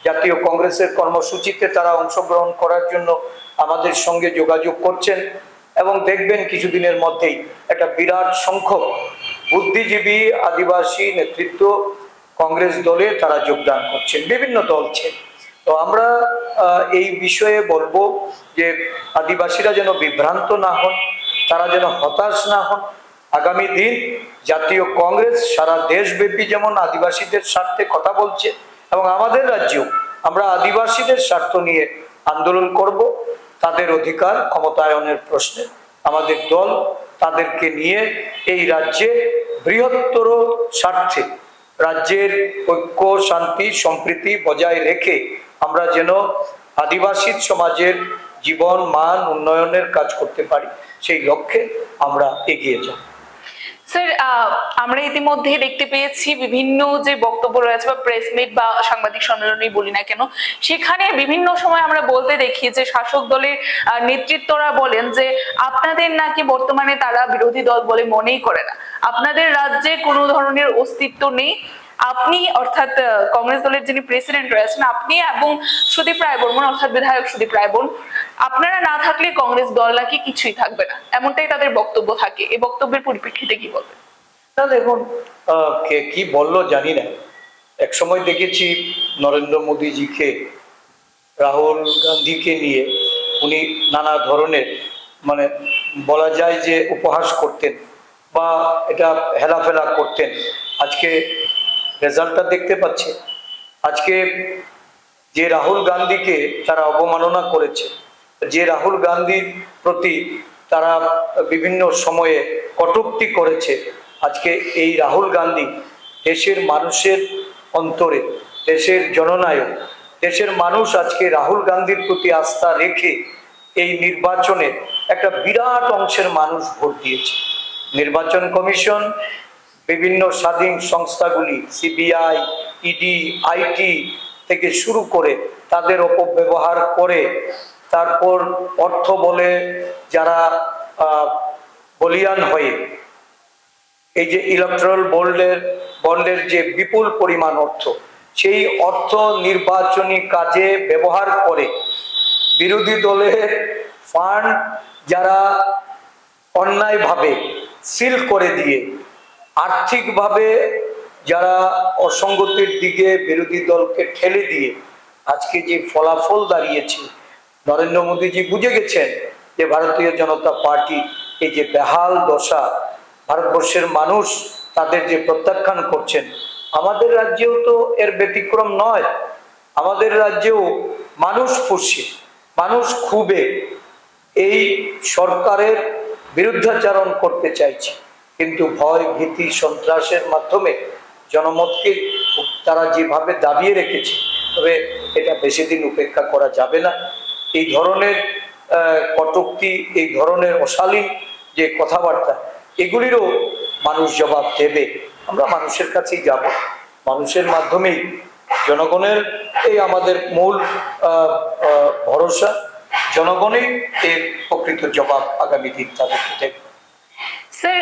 S2: জাতীয় কংগ্রেসের কর্মসূচিতে তারা অংশগ্রহণ করার জন্য আমাদের সঙ্গে যোগাযোগ করছেন, এবং দেখবেন কিছুদিনের মধ্যেই একটা বিরাট সংখ্যক বুদ্ধিজীবী আদিবাসী নেতৃত্ব কংগ্রেস দলে তারা যোগদান করছেন, বিভিন্ন দল ছেড়ে। তো আমরা এই বিষয়ে বলবো যে আদিবাসীরা যেন বিভ্রান্ত না হন, তারা যেন হতাশ না হন। আগামী দিন জাতীয় কংগ্রেস সারা দেশব্যাপী যেমন আদিবাসীদের স্বার্থে কথা বলছে, এবং আমাদের রাজ্যেও আমরা আদিবাসীদের স্বার্থ নিয়ে আন্দোলন করব। তাদের অধিকার ক্ষমতায়নের প্রশ্নে আমাদের দল তাদেরকে নিয়ে এই রাজ্যে বৃহত্তর স্বার্থে রাজ্যের ঐক্য, শান্তি, সম্প্রীতি বজায় রেখে আমরা যেন আদিবাসী সমাজের জীবন মান উন্নয়নের কাজ করতে পারি, সেই লক্ষ্যে আমরা এগিয়ে যাব।
S1: স্যার, আমরা ইতিমধ্যে দেখতে পেয়েছি বিভিন্ন যে বক্তব্য রয়েছে বা প্রেস মিট বা সাংবাদিক সম্মেলনই বলি না কেন, সেখানে বিভিন্ন সময় আমরা বলতে দেখি যে শাসক দলের নেতৃত্বরা বলেন যে আপনাদের নাকি বর্তমানে তারা বিরোধী দল বলে মনেই করে না, আপনাদের রাজ্যে কোনো ধরনের অস্তিত্ব নেই। আপনি অর্থাৎ কংগ্রেস দলের যিনি প্রেসিডেন্ট রয়েছেন, আপনি এবং সুদীপ রায় বর্মন অর্থাৎ বিধায়ক সুদীপ রায় বর্মন, আপনারা না থাকলে কংগ্রেস দল নাকি কিছুই থাকবে না, এমনটাই তাদের বক্তব্য থাকে। এই বক্তব্যের পরিপ্রেক্ষিতে কি বলবেন?
S2: না দেখুন, কে কি বললো জানি না। এক সময় দেখেছি নরেন্দ্র মোদীজিকে, রাহুল গান্ধীকে নিয়ে উনি নানা ধরনের মানে বলা যায় যে উপহাস করতেন বা এটা হেলাফেলা করতেন। আজকে রেজাল্টটা দেখতে পাচ্ছে। আজকে যে রাহুল গান্ধীকে তারা অবমাননা করেছে, যে রাহুল গান্ধীর প্রতি তারা বিভিন্ন সময়ে কটূক্তি করেছে, আজকে এই রাহুল গান্ধী দেশের মানুষের অন্তরে, দেশের জননায়ক, দেশের মানুষ আজকে রাহুল গান্ধীর প্রতি আস্থা রেখে এই নির্বাচনে একটা বিরাট অংশের মানুষ ভোট দিয়েছে। নির্বাচন কমিশন, বিভিন্ন স্বাধীন সংস্থাগুলি, সিবিআই, ইডি, আইটি থেকে শুরু করে তাদের অপব্যবহার করে, তারপর অর্থ বলে যারা বলিয়ান হয়ে এই যে ইলেকট্রাল বন্ডের যে বিপুল পরিমাণ অর্থ, সেই অর্থ নির্বাচনী কাজে ব্যবহার করে বিরোধী দলের ফান্ড যারা অন্যায়ভাবে সিল করে দিয়ে আর্থিকভাবে যারা অসঙ্গতির দিকে বিরোধী দলকে ঠেলে দিয়ে আজকে যে ফলাফল দাঁড়িয়েছে, নরেন্দ্র মোদীজি বুঝে গেছেন যে ভারতীয় জনতা পার্টি এই যে বেহাল দশা, ভারতবর্ষের মানুষ তাদের যে প্রত্যাখ্যান করছেন, আমাদের রাজ্যেও তো এর ব্যতিক্রম নয়। আমাদের রাজ্যেও মানুষ ফুঁসছে, মানুষ খুবই এই সরকারের বিরুদ্ধাচরণ করতে চাইছে, কিন্তু ভয়, ভীতি, সন্ত্রাসের মাধ্যমে জনমতকে তারা যেভাবে দাবিয়ে রেখেছে, তবে এটা বেশি দিন উপেক্ষা করা যাবে না। এই ধরনের কটূক্তি, এই ধরনের অশালীন যে কথাবার্তা, এগুলিরও মানুষ জবাব দেবে। আমরা মানুষের কাছেই যাব, মানুষের মাধ্যমেই জনগণের এই আমাদের মূল ভরসা, জনগণই এর প্রকৃত জবাব আগামী দিন তাদেরকে দেবে।
S1: স্যার,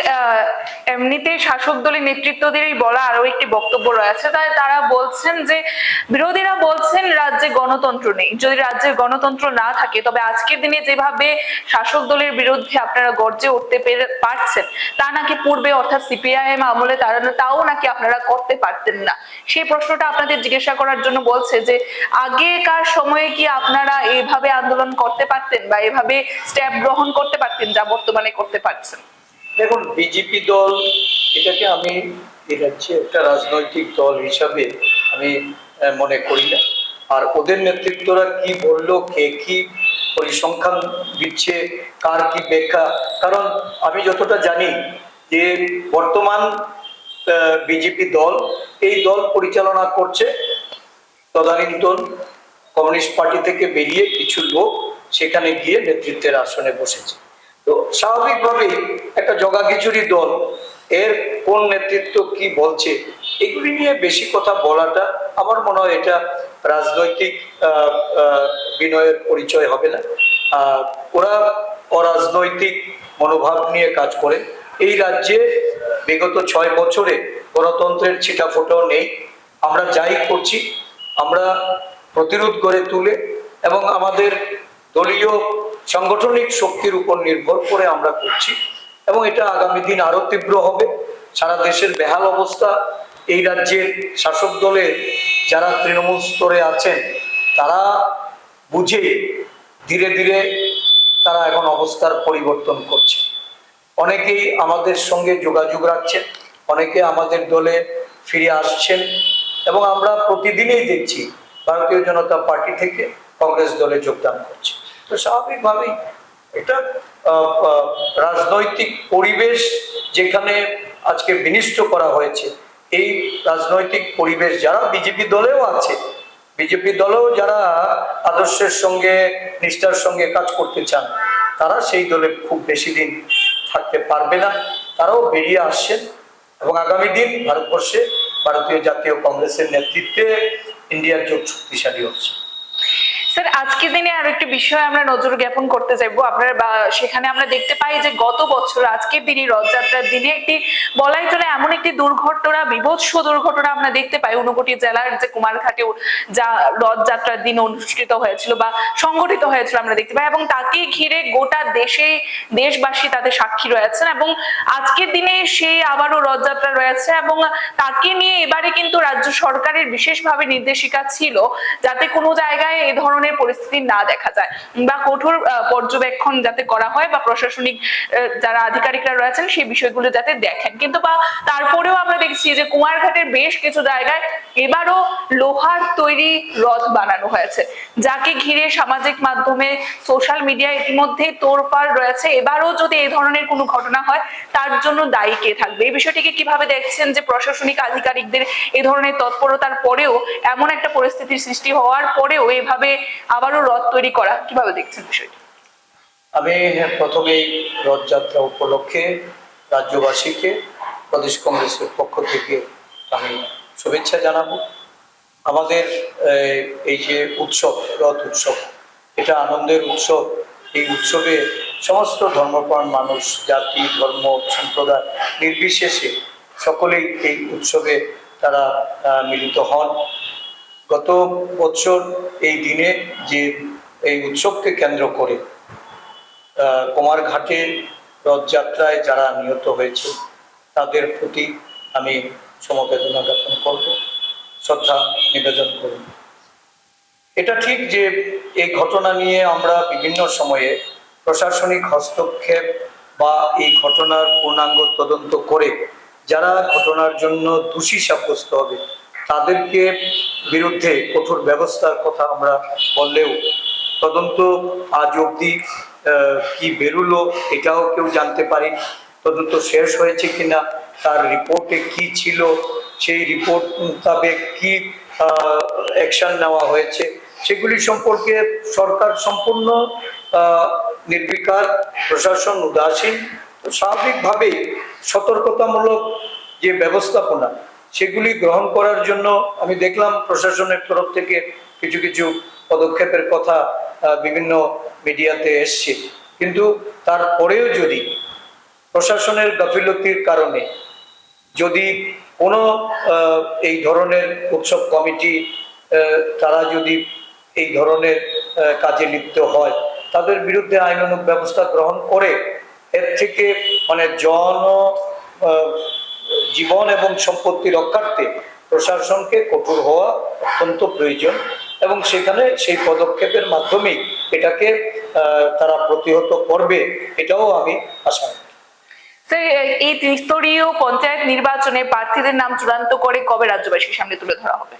S1: এমনিতে শাসক দলের নেতৃত্বদেরই বলা আরো একটি বক্তব্য রয়েছে, তাই তারা বলছেন যে বিরোধীরা বলছেন রাজ্যে গণতন্ত্র নেই। যদি রাজ্যে গণতন্ত্র না থাকে, তবে আজকের দিনে যেভাবে শাসক দলের বিরুদ্ধে আপনারা গর্জে উঠতে পারছেন, তা নাকি পূর্বে অর্থাৎ সিপিআইএম আমলে তাও নাকি আপনারা করতে পারতেন না। সেই প্রশ্নটা আপনাদের জিজ্ঞাসা করার জন্য বলছে যে আগেকার সময়ে কি আপনারা এইভাবে আন্দোলন করতে পারতেন বা এভাবে স্টেপ গ্রহণ করতে পারতেন যা বর্তমানে করতে পারছেন?
S2: দেখুন, বিজেপি দল এটাকে আমি এই রাজ্যে একটা রাজনৈতিক দল হিসাবে আমি মনে করি না। আর ওদের নেতৃত্বরা কি বললো, কে কি পরিসংখ্যান দিচ্ছে, কার কি ব্যাখ্যা, কারণ আমি যতটা জানি যে বর্তমান বিজেপি দল, এই দল পরিচালনা করছে তদানীন্তন কমিউনিস্ট পার্টি থেকে বেরিয়ে কিছু লোক সেখানে গিয়ে নেতৃত্বের আসনে বসেছে। তো স্বাভাবিকভাবেই একটা জগাখিচুড়ি দল, এর কোন নেতৃত্ব কি বলছে এগুলি নিয়ে বেশি কথা বলাটা আমার মনে হয় এটা রাজনৈতিক বিনয়ের পরিচয় হবে না। ওরা অরাজনৈতিক মনোভাব নিয়ে কাজ করে। এই রাজ্যে বিগত 6 বছরে গণতন্ত্রের ছিটাফোঁটাও নেই। আমরা যাই করছি আমরা প্রতিরোধ গড়ে তুলে এবং আমাদের দলীয় সাংগঠনিক শক্তির উপর নির্ভর করে আমরা করছি, এবং এটা আগামী দিন আরো তীব্র হবে। সারা দেশের বেহাল অবস্থা, এই রাজ্যের শাসক দলের যারা তৃণমূল স্তরে আছেন তারা বুঝে ধীরে ধীরে তারা এখন অবস্থার পরিবর্তন করছে। অনেকেই আমাদের সঙ্গে যোগাযোগ রাখছেন, অনেকে আমাদের দলে ফিরে আসছেন, এবং আমরা প্রতিদিনই দেখছি ভারতীয় জনতা পার্টি থেকে কংগ্রেস দলে যোগদান করছে। তো স্বাভাবিকভাবেই এটা রাজনৈতিক পরিবেশ যেখানে আজকে বিনিষ্ট করা হয়েছে, এই রাজনৈতিক পরিবেশ, যারা বিজেপি দলেও আছে, বিজেপি দলেও যারা আদর্শের সঙ্গে নিষ্ঠার সঙ্গে কাজ করতে চান, তারা সেই দলে খুব বেশি দিন থাকতে পারবে না, তারাও বেরিয়ে আসছেন। এবং আগামী দিন ভারতবর্ষে ভারতীয় জাতীয় কংগ্রেসের নেতৃত্বে ইন্ডিয়ার জোট শক্তিশালী হচ্ছে।
S1: স্যার, আজকের দিনে আরো একটি বিষয় আমরা নজর জ্ঞাপন করতে চাইবো আপনার, সেখানে আমরা দেখতে পাই যে গত বছর আজকের দিনই রথযাত্রার দিনে একটি বলাই চলে এমন একটি দুর্ঘটনা, বিভৎস দুর্ঘটনা আমরা দেখতে পাই ঊনকোটি জেলার যে কুমারঘাটে যা রথযাত্রার দিন অনুষ্ঠিত হয়েছিল বা সংগঠিত হয়েছিল আমরা দেখতে পাই, এবং তাকে ঘিরে গোটা দেশবাসী তাদের সাক্ষী রয়েছেন। এবং আজকের দিনে সেই আবারও রথযাত্রা রয়েছে এবং তাকে নিয়ে এবারে কিন্তু রাজ্য সরকারের বিশেষভাবে নির্দেশিকা ছিল যাতে কোনো জায়গায় এ ধরনের পরিস্থিতি না দেখা যায় বা কঠোর পর্যবেক্ষণ যাতে করা হয় বা প্রশাসনিক যারা আধিকারিকরা রয়েছেন সেই বিষয়গুলো যাতে দেখেন। কিন্তু বা তারপরেও আমরা দেখছি যে কুমারঘাটের বেশ কিছু জায়গায় এবারও লোহার তৈরি রথ বানানো হয়েছে, যাকে ঘিরে সামাজিক মাধ্যমে সোশ্যাল মিডিয়া ইতিমধ্যেই তোড়পাড় রয়েছে। এবারও যদি এই ধরনের কোনো ঘটনা হয় তার জন্য দায়ী কে থাকবে? এই বিষয়টিকে কিভাবে দেখছেন যে প্রশাসনিক আধিকারিকদের এই ধরনের তৎপরতার পরেও, এমন একটা পরিস্থিতির সৃষ্টি হওয়ার পরেও এভাবে আবারও রথ তৈরি করা, কিভাবে দেখছেন বিষয়টি?
S2: আমি প্রথমেই রথযাত্রা উপলক্ষে রাজ্যবাসীকে প্রদেশ কংগ্রেসের পক্ষ থেকে আমি শুভেচ্ছা জানাবো। আমাদের এই যে উৎসব, রথ উৎসব, এটা আনন্দের উৎসব। এই উৎসবে সমস্ত ধর্মপ্রাণ মানুষ, জাতি, ধর্ম, সম্প্রদায় নির্বিশেষে সকলেই এই উৎসবে তারা মিলিত হন। গত বছর এই দিনে যে এই উৎসবকে কেন্দ্র করে কুমারঘাটে রথযাত্রায় যারা নিহত হয়েছে তাদের প্রতি আমি সমবেদনা জ্ঞাপন করব, শ্রদ্ধা নিবেদন করব। এটা ঠিক যে এই ঘটনা নিয়ে আমরা বিভিন্ন সময়ে প্রশাসনিক হস্তক্ষেপ বা এই ঘটনার পূর্ণাঙ্গ তদন্ত করে যারা ঘটনার জন্য দোষী সাব্যস্ত হবে তাদেরকে বিরুদ্ধে কঠোর ব্যবস্থার কথা আমরা বললেও তদন্ত আজ অবধি কি বেরোলো এটাও কেউ জানতে পারি। তদন্ত শেষ হয়েছে কিনা, তার রিপোর্টে কি ছিল, সেই রিপোর্ট মোতাবেক কি অ্যাকশন নেওয়া হয়েছে, সেগুলি সম্পর্কে সরকার সম্পূর্ণ নির্বিকার, প্রশাসন উদাসীন। স্বাভাবিকভাবেই সতর্কতামূলক যে ব্যবস্থাপনা সেগুলি গ্রহণ করার জন্য আমি দেখলাম প্রশাসনের তরফ থেকে কিছু কিছু পদক্ষেপের কথা বিভিন্ন মিডিয়াতে এসছে। কিন্তু তারপরেও যদি প্রশাসনের গাফিলতির কারণে যদি কোনো এই ধরনের উৎসব কমিটি তারা যদি এই ধরনের কাজে লিপ্ত হয়, তাদের বিরুদ্ধে আইনানুগ ব্যবস্থা গ্রহণ করে এর থেকে মানে জীবন এবং সম্পত্তি রক্ষার্থে প্রশাসনকে কঠোর হওয়া অত্যন্ত প্রয়োজন এবং সেখানে সেই পদক্ষেপের মাধ্যমেই এটাকে তারা প্রতিহত করবে, এটাও আমি আশা করি।
S1: এই ত্রিস্তরীয় পঞ্চায়েত নির্বাচনে প্রার্থীদের নাম চূড়ান্ত করে কবে রাজ্যবাসীর সামনে তুলে ধরা হবে?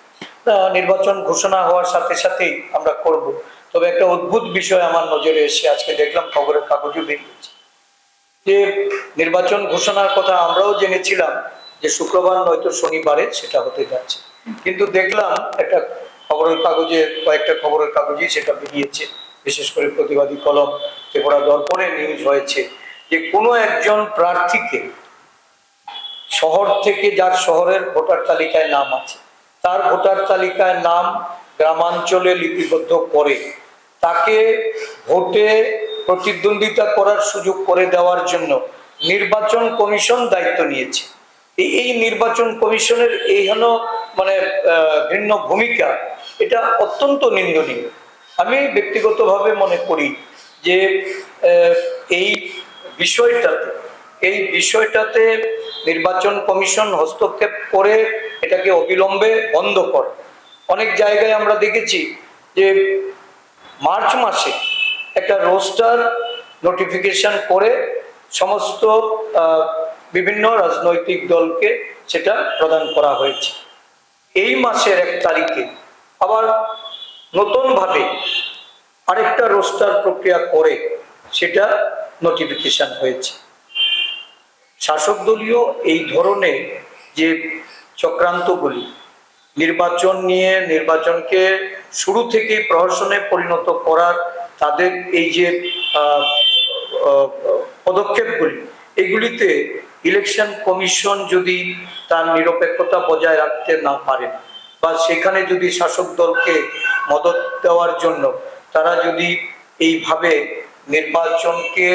S2: নির্বাচন ঘোষণা হওয়ার সাথে সাথেই আমরা করব। তবে একটা অদ্ভুত বিষয় আমার নজরে এসে আজকে দেখলাম, খবরের কাগজে বেরিয়েছে যে নির্বাচন ঘোষণার কথা আমরাও জেনেছিলাম যে শুক্রবার নয়তো শনিবারে সেটা হতে যাচ্ছে, কিন্তু দেখলাম একটা খবরের কাগজে, কয়েকটা খবরের কাগজেই সেটা বেরিয়েছে, বিশেষ করে প্রতিবাদী কলম, ত্রিপুরা দর্পণে নিউজ হয়েছে যে কোনো একজন প্রার্থীকে শহর থেকে, যার শহরের ভোটার তালিকায় নাম আছে, তার ভোটার তালিকায় নাম গ্রামাঞ্চলে লিপিবদ্ধ করে তাকে ভোটে প্রতিদ্বন্দ্বিতা করার সুযোগ করে দেওয়ার জন্য নির্বাচন কমিশন দায়িত্ব নিয়েছে। এই নির্বাচন কমিশনের এই হলো মানে ভিন্ন ভূমিকা, এটা অত্যন্ত নিন্দনীয়। আমি ব্যক্তিগতভাবে মনে করি যে এই বিষয়টাতে নির্বাচন কমিশন হস্তক্ষেপ করে এটাকে অবিলম্বে বন্ধ করে। অনেক জায়গায় আমরা দেখেছি যে মার্চ মাসে একটা রোস্টার নোটিফিকেশন করে সমস্ত বিভিন্ন রাজনৈতিক দলকে সেটা প্রদান করা হয়েছে। এই মাসের 1 তারিখে আবার নতুনভাবে আরেকটা রোস্টার প্রক্রিয়া করে সেটা নোটিফিকেশন হয়েছে। শাসক দলীয় এই ধরনের যে চক্রান্তগুলি, নির্বাচন নিয়ে নির্বাচনকে শুরু থেকেই প্রহসনে পরিণত করার তাদের এই যে পদক্ষেপগুলি, এগুলিতে ইলেকশন কমিশন যদি তার নিরপেক্ষতা বজায় রাখতে না পারেন বা সেখানে যদি শাসক দলকে মদত দেওয়ার জন্য তারা যদি এইভাবে নির্বাচনকে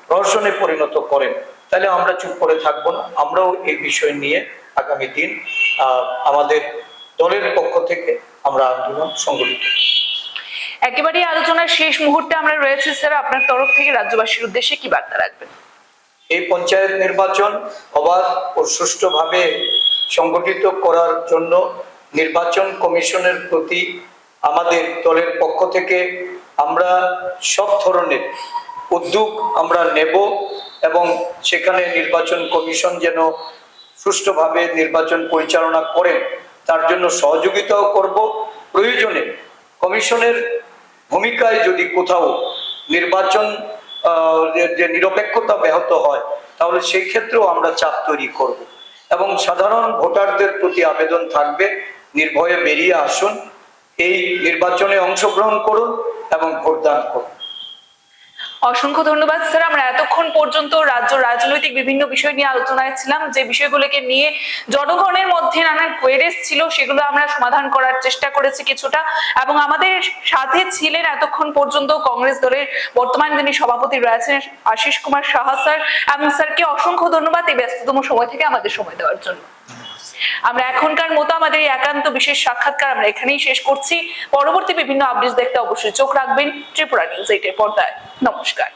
S2: প্রহসনে পরিণত করেন, তাহলে আমরা চুপ করে থাকবো না। আমরাও এই বিষয় নিয়ে আগামী দিন আমাদের দলের পক্ষ থেকে আমরা আন্দোলন সংগঠিত।
S1: একেবারেই আলোচনার শেষ মুহূর্তে আমরা রয়েছে স্যার, আপনার তরফ থেকে রাজ্যবাসীর উদ্দেশ্যে কি বার্তা রাখবেন?
S2: এই পঞ্চায়েত নির্বাচন অবাধ ও সুষ্ঠুভাবে সংগঠিত করার জন্য নির্বাচন কমিশনের প্রতি আমাদের দলের পক্ষ থেকে আমরা সব ধরনের উদ্যোগ আমরা নেব এবং সেখানে নির্বাচন কমিশন যেন সুষ্ঠুভাবে নির্বাচন পরিচালনা করেন তার জন্য সহযোগিতাও করব। প্রয়োজনে কমিশনের ভূমিকায় যদি কোথাও নির্বাচন যে নিরপেক্ষতা ব্যাহত হয় তাহলে সেই ক্ষেত্রেও আমরা চাপ তৈরি করব এবং সাধারণ ভোটারদের প্রতি আবেদন থাকবে, নির্ভয়ে বেরিয়ে আসুন, এই নির্বাচনে অংশগ্রহণ করুন এবং ভোটদান করুন।
S1: অসংখ্য ধন্যবাদ স্যার। আমরা এতক্ষণ পর্যন্ত রাজ্য রাজনৈতিক বিভিন্ন বিষয় নিয়ে আলোচনায় ছিলাম, যে বিষয়গুলোকে নিয়ে জনগণের মধ্যে নানান কোয়েরিজ ছিল সেগুলো আমরা সমাধান করার চেষ্টা করেছি কিছুটা, এবং আমাদের সাথে ছিলেন এতক্ষণ পর্যন্ত কংগ্রেস দলের বর্তমান যিনি সভাপতি রয়েছেন আশিস কুমার সাহা স্যার, এবং স্যারকে অসংখ্য ধন্যবাদ এই ব্যস্ততম সময় থেকে আমাদের সময় দেওয়ার জন্য। আমরা এখনকার মতো আমাদের এই একান্ত বিশেষ সাক্ষাৎকার আমরা এখানেই শেষ করছি। পরবর্তী বিভিন্ন আপডেট দেখতে অবশ্যই চোখ রাখবেন ত্রিপুরা নিউজ 8 এর পর্দায়। নমস্কার।